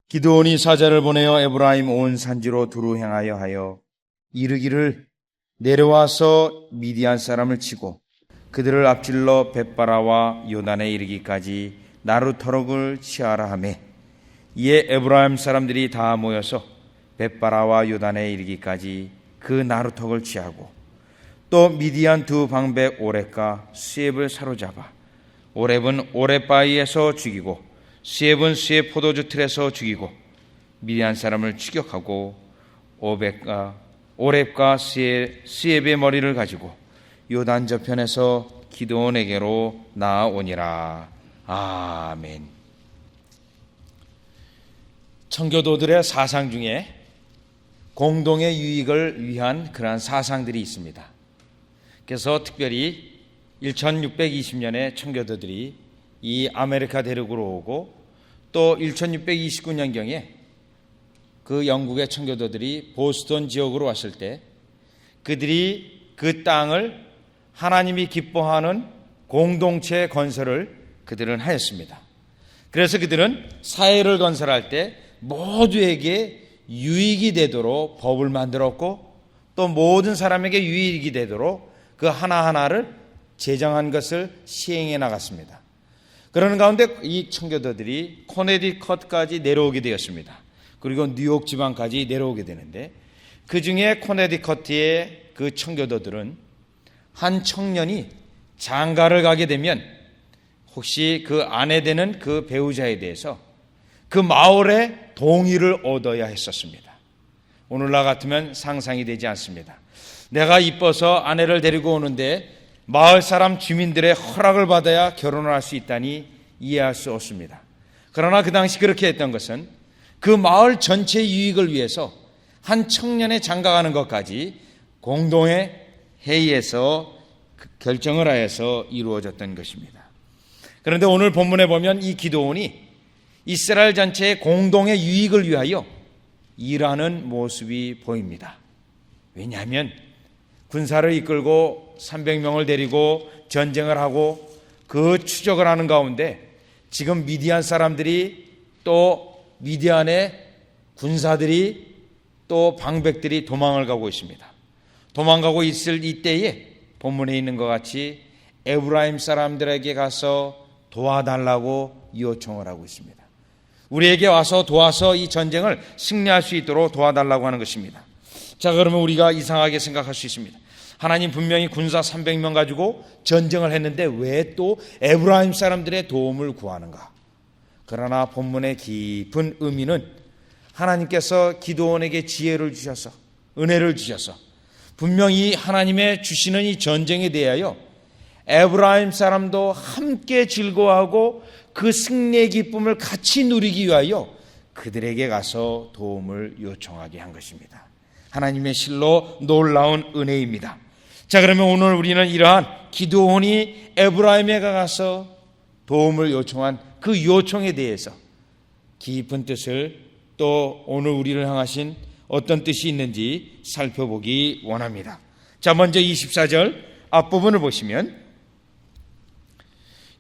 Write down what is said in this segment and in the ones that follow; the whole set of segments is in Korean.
기드온이 사자를 보내어 에브라임 온 산지로 두루 행하여 하여 이르기를 내려와서 미디안 사람을 치고 그들을 앞질러 벳바라와 요단에 이르기까지 나루터럭을 치하라 하매 이에 에브라임 사람들이 다 모여서 벳바라와 요단에 이르기까지 그 나루터럭을 치하고 또 미디안 두 방백 오렙과 수엡을 사로잡아 오렙은 오렙바위에서 죽이고 수엡은 수엡 포도주 틀에서 죽이고 미디안 사람을 추격하고 오렙과 수엡의 머리를 가지고 요단 저편에서 기드온에게로 나아오니라. 아멘. 청교도들의 사상 중에 공동의 유익을 위한 그러한 사상들이 있습니다. 그래서 특별히 1620년에 청교도들이 이 아메리카 대륙으로 오고 또 1629년경에 그 영국의 청교도들이 보스턴 지역으로 왔을 때 그들이 그 땅을 하나님이 기뻐하는 공동체 건설을 그들은 하였습니다. 그래서 그들은 사회를 건설할 때 모두에게 유익이 되도록 법을 만들었고 또 모든 사람에게 유익이 되도록 그 하나하나를 제정한 것을 시행해 나갔습니다. 그러는 가운데 이 청교도들이 코네티컷까지 내려오게 되었습니다. 그리고 뉴욕 지방까지 내려오게 되는데 그 중에 코네티컷의 그 청교도들은 한 청년이 장가를 가게 되면 혹시 그 아내 되는 그 배우자에 대해서 그 마을의 동의를 얻어야 했었습니다. 오늘날 같으면 상상이 되지 않습니다. 내가 이뻐서 아내를 데리고 오는데 마을 사람 주민들의 허락을 받아야 결혼을 할 수 있다니 이해할 수 없습니다. 그러나 그 당시 그렇게 했던 것은 그 마을 전체 유익을 위해서 한 청년의 장가가는 것까지 공동의 회의에서 결정을 하여서 이루어졌던 것입니다. 그런데 오늘 본문에 보면 이 기드온이 이스라엘 전체의 공동의 유익을 위하여 일하는 모습이 보입니다. 왜냐하면 군사를 이끌고 300명을 데리고 전쟁을 하고 그 추적을 하는 가운데 지금 미디안 사람들이 또 미디안의 군사들이 또 방백들이 도망을 가고 있습니다. 도망가고 있을 이때에 본문에 있는 것 같이 에브라임 사람들에게 가서 도와달라고 요청을 하고 있습니다. 우리에게 와서 도와서 이 전쟁을 승리할 수 있도록 도와달라고 하는 것입니다. 자, 그러면 우리가 이상하게 생각할 수 있습니다. 하나님 분명히 군사 300명 가지고 전쟁을 했는데 왜 또 에브라임 사람들의 도움을 구하는가? 그러나 본문의 깊은 의미는 하나님께서 기드온에게 지혜를 주셔서 은혜를 주셔서 분명히 하나님의 주시는 이 전쟁에 대하여 에브라임 사람도 함께 즐거워하고 그 승리의 기쁨을 같이 누리기 위하여 그들에게 가서 도움을 요청하게 한 것입니다. 하나님의 실로 놀라운 은혜입니다. 자, 그러면 오늘 우리는 이러한 기드온이 에브라임에 가서 도움을 요청한 그 요청에 대해서 깊은 뜻을 또 오늘 우리를 향하신 어떤 뜻이 있는지 살펴보기 원합니다. 자, 먼저 24절 앞부분을 보시면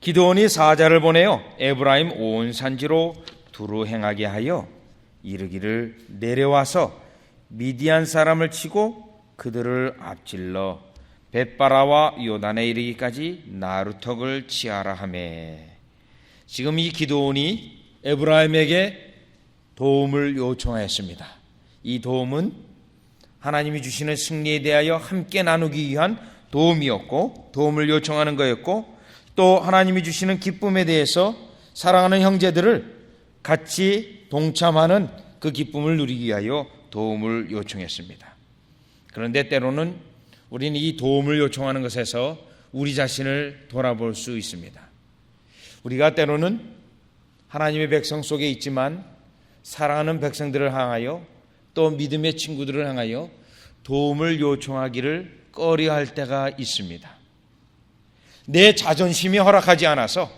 기드온이 사자를 보내어 에브라임 온 산지로 두루 행하게 하여 이르기를 내려와서 미디안 사람을 치고 그들을 앞질러 벳바라와 요단에 이르기까지 나루턱을 치하라 하매. 지금 이 기드온이 에브라임에게 도움을 요청하였습니다. 이 도움은 하나님이 주시는 승리에 대하여 함께 나누기 위한 도움이었고 도움을 요청하는 거였고 또 하나님이 주시는 기쁨에 대해서 사랑하는 형제들을 같이 동참하는 그 기쁨을 누리기 위하여 도움을 요청했습니다. 그런데 때로는 우리는 이 도움을 요청하는 것에서 우리 자신을 돌아볼 수 있습니다. 우리가 때로는 하나님의 백성 속에 있지만 사랑하는 백성들을 향하여 또 믿음의 친구들을 향하여 도움을 요청하기를 꺼려할 때가 있습니다. 내 자존심이 허락하지 않아서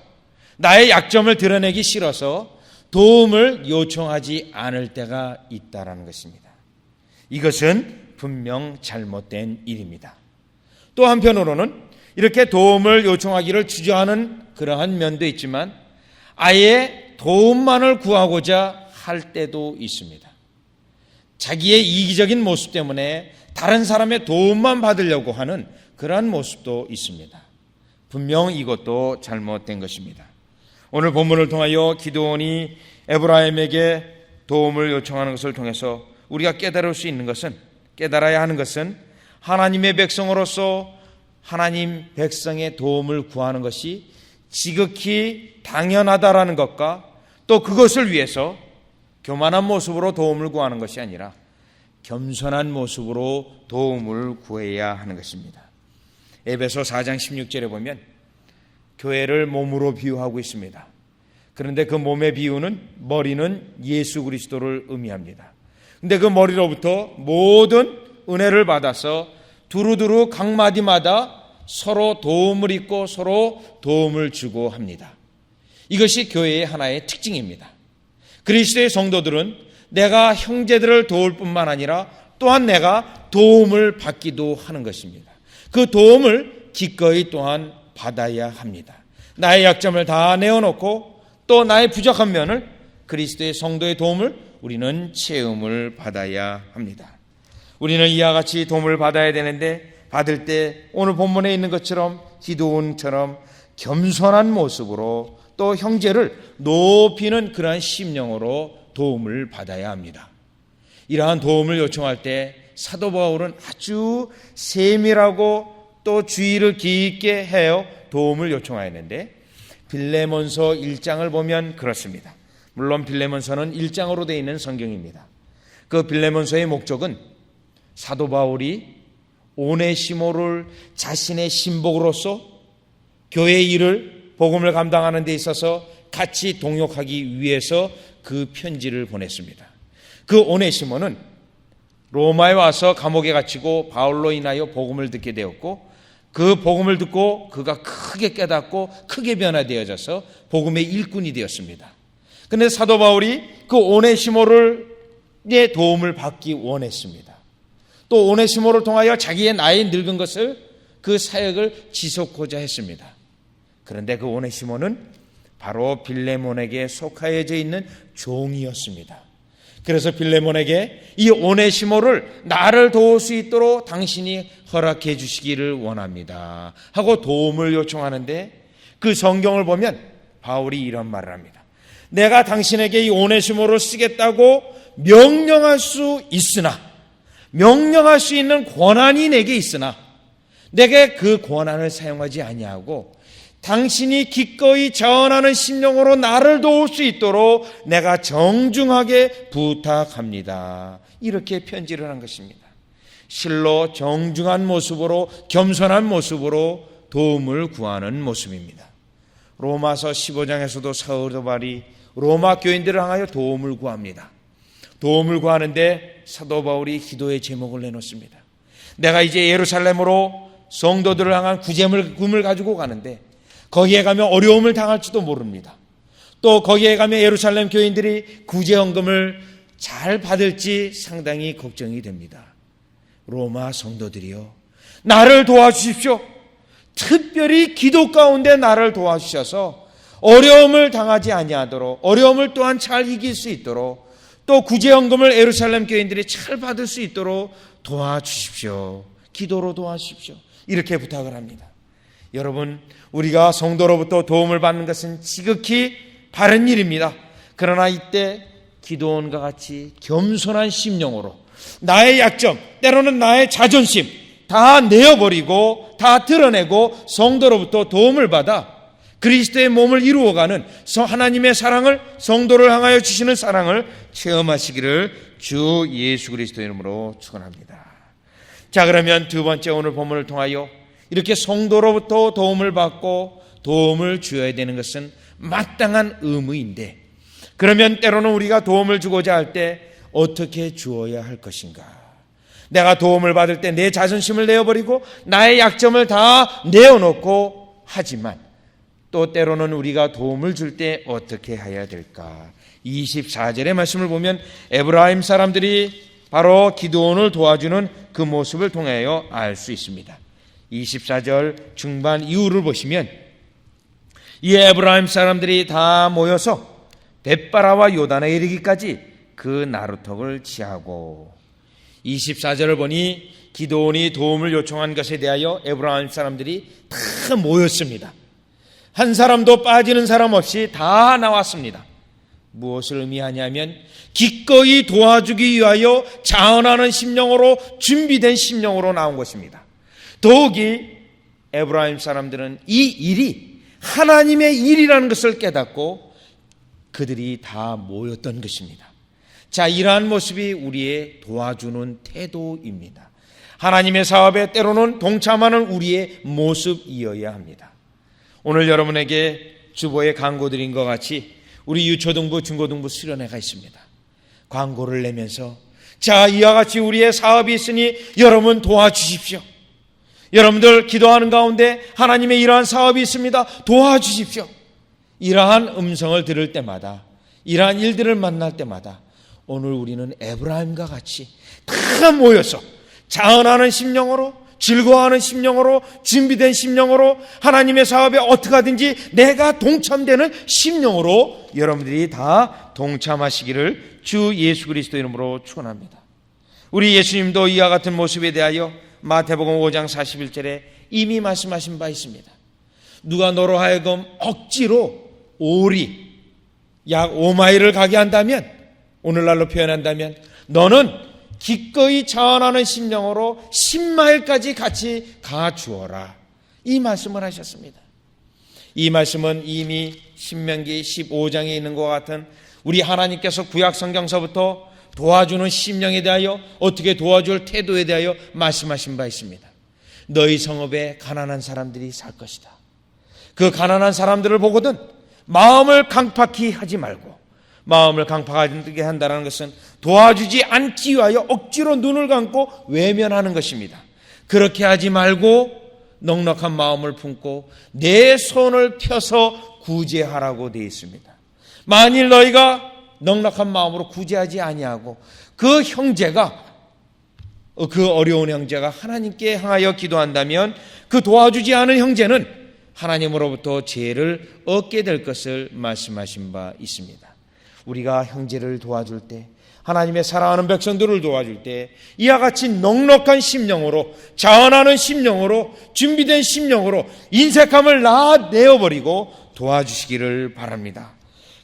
나의 약점을 드러내기 싫어서 도움을 요청하지 않을 때가 있다는 것입니다. 이것은 분명 잘못된 일입니다. 또 한편으로는 이렇게 도움을 요청하기를 주저하는 그러한 면도 있지만 아예 도움만을 구하고자 할 때도 있습니다. 자기의 이기적인 모습 때문에 다른 사람의 도움만 받으려고 하는 그러한 모습도 있습니다. 분명 이것도 잘못된 것입니다. 오늘 본문을 통하여 기드온이 에브라임에게 도움을 요청하는 것을 통해서 우리가 깨달아야 하는 것은 하나님의 백성으로서 하나님 백성의 도움을 구하는 것이 지극히 당연하다라는 것과 또 그것을 위해서 교만한 모습으로 도움을 구하는 것이 아니라 겸손한 모습으로 도움을 구해야 하는 것입니다. 에베소 4장 16절에 보면 교회를 몸으로 비유하고 있습니다. 그런데 그 몸의 비유는 머리는 예수 그리스도를 의미합니다. 그런데 그 머리로부터 모든 은혜를 받아서 두루두루 각 마디마다 서로 도움을 입고 서로 도움을 주고 합니다. 이것이 교회의 하나의 특징입니다. 그리스도의 성도들은 내가 형제들을 도울 뿐만 아니라 또한 내가 도움을 받기도 하는 것입니다. 그 도움을 기꺼이 또한 받아야 합니다. 나의 약점을 다 내어놓고 또 나의 부족한 면을 그리스도의 성도의 도움을 우리는 체험을 받아야 합니다. 우리는 이와 같이 도움을 받아야 되는데 받을 때 오늘 본문에 있는 것처럼 기드온처럼 겸손한 모습으로 또 형제를 높이는 그러한 심령으로 도움을 받아야 합니다. 이러한 도움을 요청할 때 사도 바울은 아주 세밀하고 또 주의를 깊게 해요 도움을 요청하였는데 빌레몬서 1장을 보면 그렇습니다. 물론 빌레몬서는 1장으로 되어 있는 성경입니다. 그 빌레몬서의 목적은 사도 바울이 오네시모를 자신의 신복으로서 교회의 일을 복음을 감당하는 데 있어서 같이 동역하기 위해서 그 편지를 보냈습니다. 그 오네시모는 로마에 와서 감옥에 갇히고 바울로 인하여 복음을 듣게 되었고 그 복음을 듣고 그가 크게 깨닫고 크게 변화되어져서 복음의 일꾼이 되었습니다. 그런데 사도 바울이 그 오네시모의 도움을 받기 원했습니다. 또 오네시모를 통하여 자기의 나이 늙은 것을 그 사역을 지속하고자 했습니다. 그런데 그 오네시모는 바로 빌레몬에게 속하여져 있는 종이었습니다. 그래서 빌레몬에게 이 오네시모를 나를 도울 수 있도록 당신이 허락해 주시기를 원합니다 하고 도움을 요청하는데 그 성경을 보면 바울이 이런 말을 합니다. 내가 당신에게 이 오네시모를 쓰겠다고 명령할 수 있으나 명령할 수 있는 권한이 내게 있으나 내게 그 권한을 사용하지 아니하고 당신이 기꺼이 자원하는 심령으로 나를 도울 수 있도록 내가 정중하게 부탁합니다. 이렇게 편지를 한 것입니다. 실로 정중한 모습으로 겸손한 모습으로 도움을 구하는 모습입니다. 로마서 15장에서도 사도 바울이 로마 교인들을 향하여 도움을 구합니다. 도움을 구하는데 사도 바울이 기도의 제목을 내놓습니다. 내가 이제 예루살렘으로 성도들을 향한 구제물금을 가지고 가는데 거기에 가면 어려움을 당할지도 모릅니다. 또 거기에 가면 예루살렘 교인들이 구제헌금을 잘 받을지 상당히 걱정이 됩니다. 로마 성도들이요, 나를 도와주십시오. 특별히 기도 가운데 나를 도와주셔서 어려움을 당하지 아니하도록, 어려움을 또한 잘 이길 수 있도록, 또 구제헌금을 예루살렘 교인들이 잘 받을 수 있도록 도와주십시오. 기도로 도와주십시오. 이렇게 부탁을 합니다. 여러분, 우리가 성도로부터 도움을 받는 것은 지극히 바른 일입니다. 그러나 이때 기드온과 같이 겸손한 심령으로 나의 약점, 때로는 나의 자존심 다 내어버리고 다 드러내고 성도로부터 도움을 받아 그리스도의 몸을 이루어가는 하나님의 사랑을, 성도를 향하여 주시는 사랑을 체험하시기를 주 예수 그리스도의 이름으로 축원합니다. 자, 그러면 두 번째 오늘 본문을 통하여 이렇게 성도로부터 도움을 받고 도움을 주어야 되는 것은 마땅한 의무인데, 그러면 때로는 우리가 도움을 주고자 할 때 어떻게 주어야 할 것인가? 내가 도움을 받을 때 내 자존심을 내어버리고 나의 약점을 다 내어놓고 하지만 또 때로는 우리가 도움을 줄 때 어떻게 해야 될까? 24절의 말씀을 보면 에브라임 사람들이 바로 기드온을 도와주는 그 모습을 통하여 알 수 있습니다. 24절 중반 이후를 보시면 이 에브라임 사람들이 다 모여서 벳바라와 요단에 이르기까지 그 나루턱을 지하고. 24절을 보니 기드온이 도움을 요청한 것에 대하여 에브라임 사람들이 다 모였습니다. 한 사람도 빠지는 사람 없이 다 나왔습니다. 무엇을 의미하냐면 기꺼이 도와주기 위하여 자원하는 심령으로, 준비된 심령으로 나온 것입니다. 더욱이 에브라임 사람들은 이 일이 하나님의 일이라는 것을 깨닫고 그들이 다 모였던 것입니다. 자, 이러한 모습이 우리의 도와주는 태도입니다. 하나님의 사업에 때로는 동참하는 우리의 모습이어야 합니다. 오늘 여러분에게 주보에 광고 드린 것 같이 우리 유초등부, 중고등부 수련회가 있습니다. 광고를 내면서 자, 이와 같이 우리의 사업이 있으니 여러분 도와주십시오. 여러분들 기도하는 가운데 하나님의 이러한 사업이 있습니다. 도와주십시오. 이러한 음성을 들을 때마다, 이러한 일들을 만날 때마다 오늘 우리는 에브라임과 같이 다 모여서 자원하는 심령으로, 즐거워하는 심령으로, 준비된 심령으로, 하나님의 사업에 어떻게 하든지 내가 동참되는 심령으로 여러분들이 다 동참하시기를 주 예수 그리스도 이름으로 축원합니다. 우리 예수님도 이와 같은 모습에 대하여 마태복음 5장 41절에 이미 말씀하신 바 있습니다. 누가 너로 하여금 억지로 오리 약 5마일을 가게 한다면, 오늘날로 표현한다면 너는 기꺼이 자원하는 심령으로 10마일까지 같이 가주어라. 이 말씀을 하셨습니다. 이 말씀은 이미 신명기 15장에 있는 것 같은 우리 하나님께서 구약 성경서부터 도와주는 심령에 대하여, 어떻게 도와줄 태도에 대하여 말씀하신 바 있습니다. 너희 성읍에 가난한 사람들이 살 것이다. 그 가난한 사람들을 보거든 마음을 강팍히 하지 말고, 마음을 강팍하게 한다는 것은 도와주지 않기 위하여 억지로 눈을 감고 외면하는 것입니다. 그렇게 하지 말고 넉넉한 마음을 품고 내 손을 펴서 구제하라고 되어 있습니다. 만일 너희가 넉넉한 마음으로 구제하지 아니하고 그 형제가, 그 어려운 형제가 하나님께 향하여 기도한다면 그 도와주지 않은 형제는 하나님으로부터 죄를 얻게 될 것을 말씀하신 바 있습니다. 우리가 형제를 도와줄 때, 하나님의 사랑하는 백성들을 도와줄 때 이와 같이 넉넉한 심령으로, 자원하는 심령으로, 준비된 심령으로 인색함을 다 내어버리고 도와주시기를 바랍니다.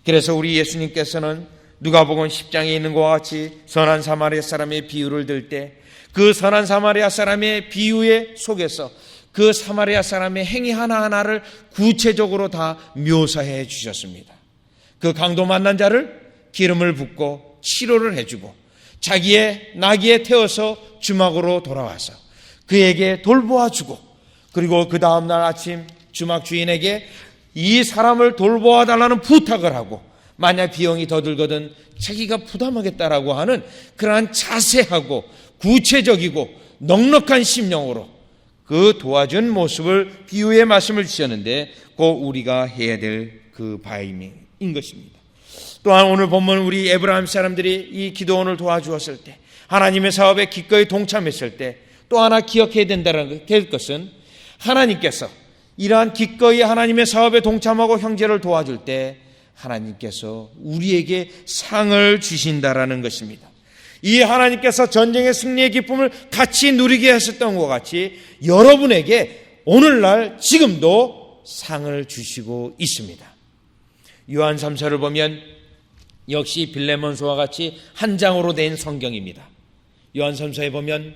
그래서 우리 예수님께서는 누가복음 10장에 있는 것과 같이 선한 사마리아 사람의 비유를 들 때 그 선한 사마리아 사람의 비유의 속에서 그 사마리아 사람의 행위 하나하나를 구체적으로 다 묘사해 주셨습니다. 그 강도 만난 자를 기름을 붓고 치료를 해주고 자기의 나귀에 태워서 주막으로 돌아와서 그에게 돌보아주고, 그리고 그 다음날 아침 주막 주인에게 이 사람을 돌보아달라는 부탁을 하고, 만약 비용이 더 들거든 자기가 부담하겠다라고 하는 그러한 자세하고 구체적이고 넉넉한 심령으로 그 도와준 모습을 비유의 말씀을 주셨는데 꼭 우리가 해야 될 그 바임인 것입니다. 또한 오늘 본문 우리 에브라임 사람들이 이 기도원을 도와주었을 때, 하나님의 사업에 기꺼이 동참했을 때 또 하나 기억해야 된다는 것은, 하나님께서 이러한 기꺼이 하나님의 사업에 동참하고 형제를 도와줄 때 하나님께서 우리에게 상을 주신다라는 것입니다. 이 하나님께서 전쟁의 승리의 기쁨을 같이 누리게 하셨던 것 같이 여러분에게 오늘날 지금도 상을 주시고 있습니다. 요한 3서를 보면 역시 빌레몬서와 같이 한 장으로 된 성경입니다. 요한 3서에 보면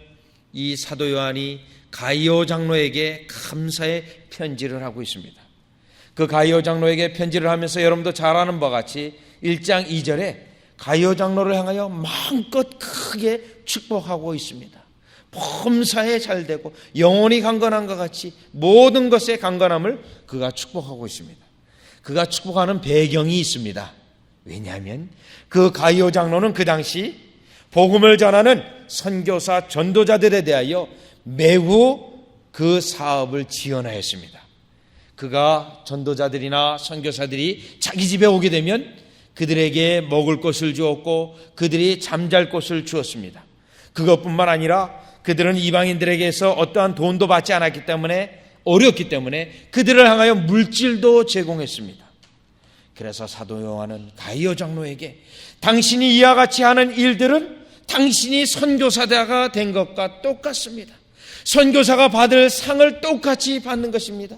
이 사도 요한이 가이오 장로에게 감사의 편지를 하고 있습니다. 그 가이오 장로에게 편지를 하면서 여러분도 잘 아는 바와 같이 1장 2절에 가이오 장로를 향하여 마음껏 크게 축복하고 있습니다. 범사에 잘되고 영혼이 강건한 것 같이 모든 것의 강건함을 그가 축복하고 있습니다. 그가 축복하는 배경이 있습니다. 왜냐하면 그 가이오 장로는 그 당시 복음을 전하는 선교사 전도자들에 대하여 매우 그 사업을 지원하였습니다. 그가 전도자들이나 선교사들이 자기 집에 오게 되면 그들에게 먹을 것을 주었고 그들이 잠잘 곳을 주었습니다. 그것뿐만 아니라 그들은 이방인들에게서 어떠한 돈도 받지 않았기 때문에, 어렵기 때문에 그들을 향하여 물질도 제공했습니다. 그래서 사도 요한은 가이오 장로에게 당신이 이와 같이 하는 일들은 당신이 선교사가 된 것과 똑같습니다. 선교사가 받을 상을 똑같이 받는 것입니다.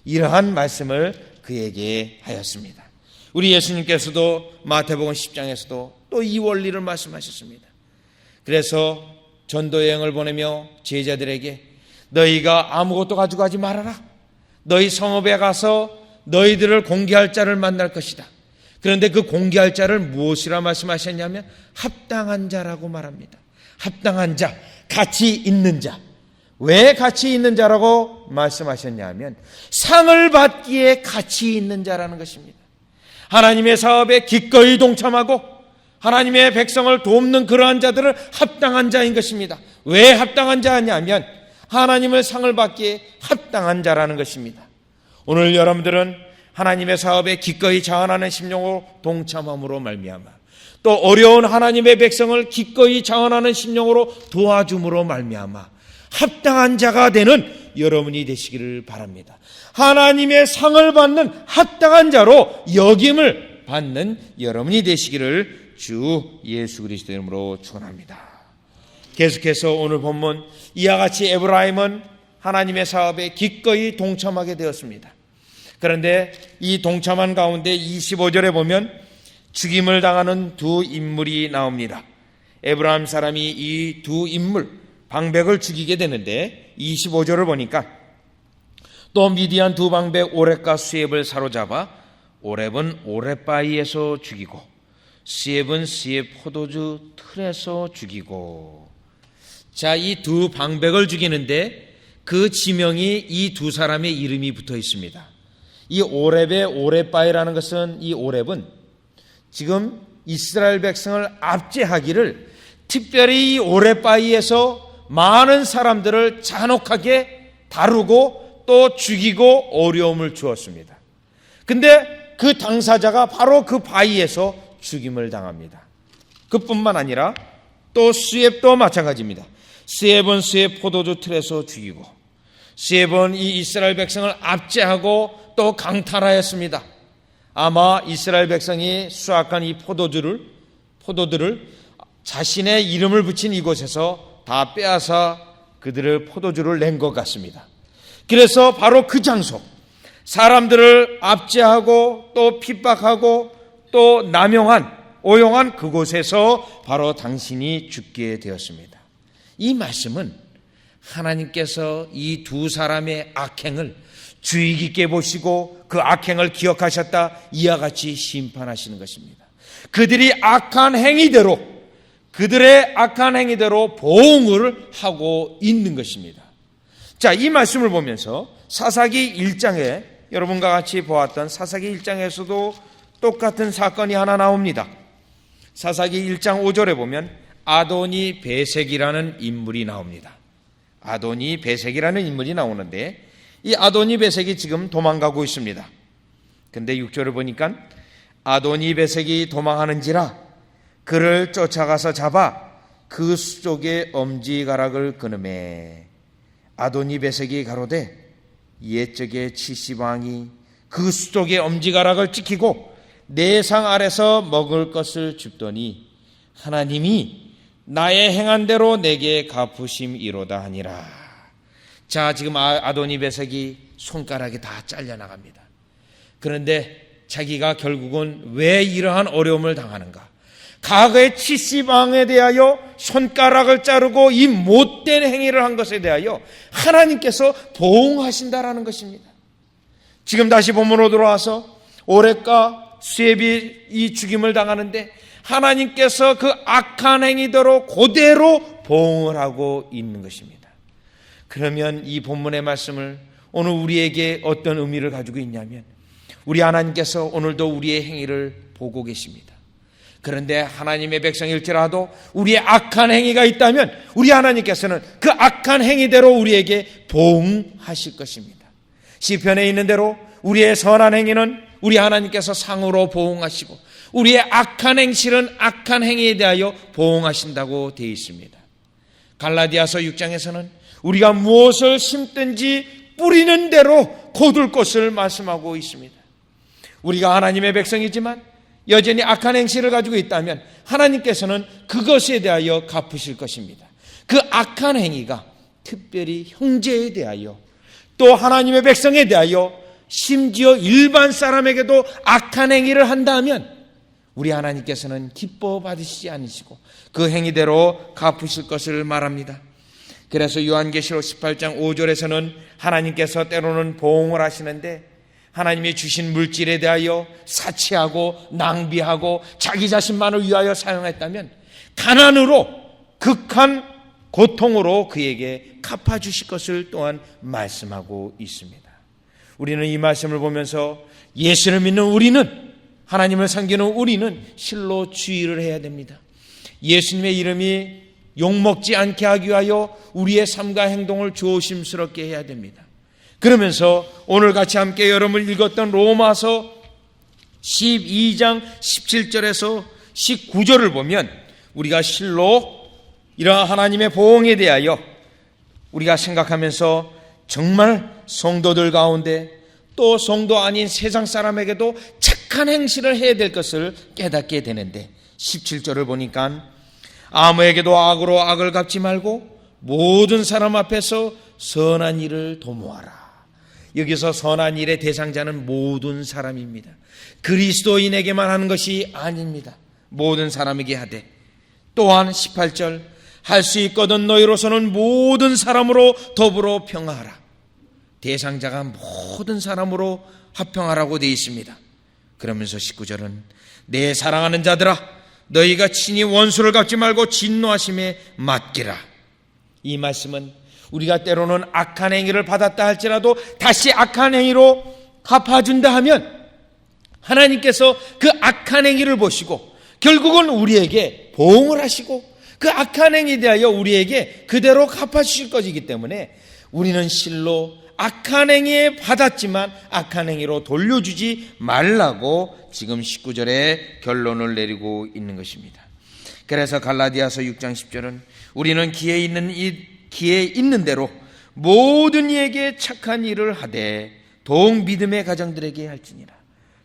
이러한 말씀을 그에게 하였습니다. 우리 예수님께서도 마태복음 10장에서도 또 이 원리를 말씀하셨습니다. 그래서 전도 여행을 보내며 제자들에게 너희가 아무것도 가지고 가지 말아라. 너희 성읍에 가서 너희들을 공개할 자를 만날 것이다. 그런데 그 공개할 자를 무엇이라 말씀하셨냐면 합당한 자라고 말합니다. 합당한 자, 가치 있는 자. 왜 가치 있는 자라고 말씀하셨냐면 상을 받기에 가치 있는 자라는 것입니다. 하나님의 사업에 기꺼이 동참하고 하나님의 백성을 돕는 그러한 자들은 합당한 자인 것입니다. 왜 합당한 자냐면 하나님의 상을 받기에 합당한 자라는 것입니다. 오늘 여러분들은 하나님의 사업에 기꺼이 자원하는 심령으로 동참함으로 말미암아 또 어려운 하나님의 백성을 기꺼이 자원하는 심령으로 도와줌으로 말미암아 합당한 자가 되는 여러분이 되시기를 바랍니다. 하나님의 상을 받는 합당한 자로 여김을 받는 여러분이 되시기를 주 예수 그리스도 이름으로 축원합니다. 계속해서 오늘 본문 이와 같이 에브라임은 하나님의 사업에 기꺼이 동참하게 되었습니다. 그런데 이 동참한 가운데 25절에 보면 죽임을 당하는 두 인물이 나옵니다. 에브라임 사람이 이 두 인물 방백을 죽이게 되는데 25절을 보니까 또 미디안 두 방백 오렙과 수렙을 사로잡아 오렙은 오렙바위에서 죽이고 수렙은 수렙 포도주 틀에서 죽이고. 자, 이 두 방백을 죽이는데 그 지명이 이 두 사람의 이름이 붙어 있습니다. 이 오렙의 오렙바위라는 것은 이 오렙은 지금 이스라엘 백성을 압제하기를 특별히 이 오렙바위에서 많은 사람들을 잔혹하게 다루고 또 죽이고 어려움을 주었습니다. 근데 그 당사자가 바로 그 바위에서 죽임을 당합니다. 그뿐만 아니라 또 수렙도 마찬가지입니다. 수렙은 수렙 포도주 틀에서 죽이고 수렙은 이 이스라엘 백성을 압제하고 또 강탈하였습니다. 아마 이스라엘 백성이 수확한 이 포도들을 자신의 이름을 붙인 이곳에서 다 빼앗아 그들을 포도주를 낸 것 같습니다. 그래서 바로 그 장소, 사람들을 압제하고 또 핍박하고 또 오용한 그곳에서 바로 당신이 죽게 되었습니다. 이 말씀은 하나님께서 이 두 사람의 악행을 주의 깊게 보시고 그 악행을 기억하셨다 이와 같이 심판하시는 것입니다. 그들의 악한 행위대로 보응을 하고 있는 것입니다. 자, 이 말씀을 보면서 사사기 1장에 여러분과 같이 보았던 사사기 1장에서도 똑같은 사건이 하나 나옵니다. 사사기 1장 5절에 보면 아도니 베색이라는 인물이 나옵니다. 아도니 베색이라는 인물이 나오는데 이 아도니 베색이 지금 도망가고 있습니다. 근데 6절을 보니까 아도니 베색이 도망하는지라 그를 쫓아가서 잡아 그 수족의 엄지가락을 끊으매 아도니 베색이 가로되 옛적의 치시방이 그 수족의 엄지가락을 찍히고 내 상 아래서 먹을 것을 줍더니 하나님이 나의 행한 대로 내게 갚으심이로다 하니라. 자, 지금 아도니 베색이 손가락이 다 잘려나갑니다. 그런데 자기가 결국은 왜 이러한 어려움을 당하는가? 과거의 치시방에 대하여 손가락을 자르고 이 못된 행위를 한 것에 대하여 하나님께서 보응하신다라는 것입니다. 지금 다시 본문으로 돌아와서 오렙과 수렙이 이 죽임을 당하는데 하나님께서 그 악한 행위대로 그대로 보응을 하고 있는 것입니다. 그러면 이 본문의 말씀을 오늘 우리에게 어떤 의미를 가지고 있냐면 우리 하나님께서 오늘도 우리의 행위를 보고 계십니다. 그런데 하나님의 백성일지라도 우리의 악한 행위가 있다면 우리 하나님께서는 그 악한 행위대로 우리에게 보응하실 것입니다. 시편에 있는 대로 우리의 선한 행위는 우리 하나님께서 상으로 보응하시고 우리의 악한 행실은 악한 행위에 대하여 보응하신다고 되어 있습니다. 갈라디아서 6장에서는 우리가 무엇을 심든지 뿌리는 대로 거둘 것을 말씀하고 있습니다. 우리가 하나님의 백성이지만 여전히 악한 행실을 가지고 있다면 하나님께서는 그것에 대하여 갚으실 것입니다. 그 악한 행위가 특별히 형제에 대하여 또 하나님의 백성에 대하여 심지어 일반 사람에게도 악한 행위를 한다면 우리 하나님께서는 기뻐 받으시지 않으시고 그 행위대로 갚으실 것을 말합니다. 그래서 요한계시록 18장 5절에서는 하나님께서 때로는 보응을 하시는데 하나님이 주신 물질에 대하여 사치하고 낭비하고 자기 자신만을 위하여 사용했다면 가난으로 극한 고통으로 그에게 갚아주실 것을 또한 말씀하고 있습니다. 우리는 이 말씀을 보면서 예수를 믿는 우리는, 하나님을 섬기는 우리는 실로 주의를 해야 됩니다. 예수님의 이름이 욕먹지 않게 하기 위하여 우리의 삶과 행동을 조심스럽게 해야 됩니다. 그러면서 오늘 같이 함께 여러분 읽었던 로마서 12장 17절에서 19절을 보면 우리가 실로 이러한 하나님의 보응에 대하여 우리가 생각하면서 정말 성도들 가운데 또 성도 아닌 세상 사람에게도 착한 행실을 해야 될 것을 깨닫게 되는데 17절을 보니까 아무에게도 악으로 악을 갚지 말고 모든 사람 앞에서 선한 일을 도모하라. 여기서 선한 일의 대상자는 모든 사람입니다. 그리스도인에게만 하는 것이 아닙니다. 모든 사람에게 하되 또한 18절 할 수 있거든 너희로서는 모든 사람으로 더불어 평화하라. 대상자가 모든 사람으로 합평하라고 되어 있습니다. 그러면서 19절은 내 사랑하는 자들아 너희가 친히 원수를 갚지 말고 진노하심에 맡기라. 이 말씀은 우리가 때로는 악한 행위를 받았다 할지라도 다시 악한 행위로 갚아준다 하면 하나님께서 그 악한 행위를 보시고 결국은 우리에게 보응을 하시고 그 악한 행위에 대하여 우리에게 그대로 갚아주실 것이기 때문에 우리는 실로 악한 행위에 받았지만 악한 행위로 돌려주지 말라고 지금 19절에 결론을 내리고 있는 것입니다. 그래서 갈라디아서 6장 10절은 우리는 기회 있는 대로 모든 이에게 착한 일을 하되 더욱 믿음의 가정들에게 할지니라.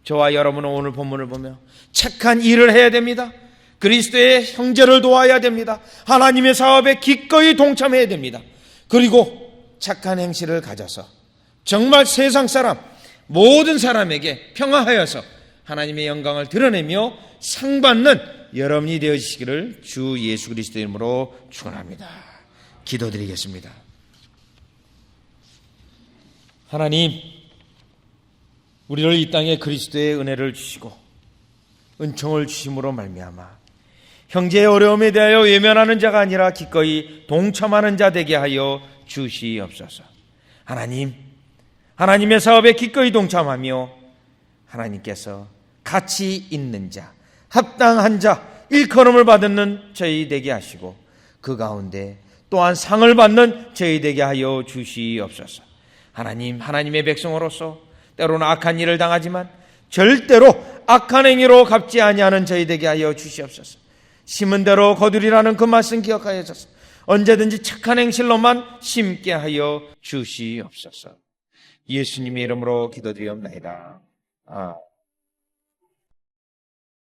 저와 여러분은 오늘 본문을 보며 착한 일을 해야 됩니다. 그리스도의 형제를 도와야 됩니다. 하나님의 사업에 기꺼이 동참해야 됩니다. 그리고 착한 행실을 가져서 정말 세상 사람 모든 사람에게 평화하여서 하나님의 영광을 드러내며 상받는 여러분이 되어주시기를 주 예수 그리스도 이름으로 축원합니다. 기도드리겠습니다. 하나님, 우리를 이 땅에 그리스도의 은혜를 주시고 은총을 주심으로 말미암아 형제의 어려움에 대하여 외면하는 자가 아니라 기꺼이 동참하는 자 되게 하여 주시옵소서. 하나님, 하나님의 사업에 기꺼이 동참하며 하나님께서 가치 있는 자, 합당한 자, 일컬음을 받는 저희 되게 하시고 그 가운데 또한 상을 받는 저희 되게 하여 주시옵소서. 하나님, 하나님의 백성으로서 때로는 악한 일을 당하지만 절대로 악한 행위로 갚지 아니하는 저희 되게 하여 주시옵소서. 심은 대로 거두리라는 그 말씀 기억하여 주소서. 언제든지 착한 행실로만 심게 하여 주시옵소서. 예수님의 이름으로 기도드리옵나이다.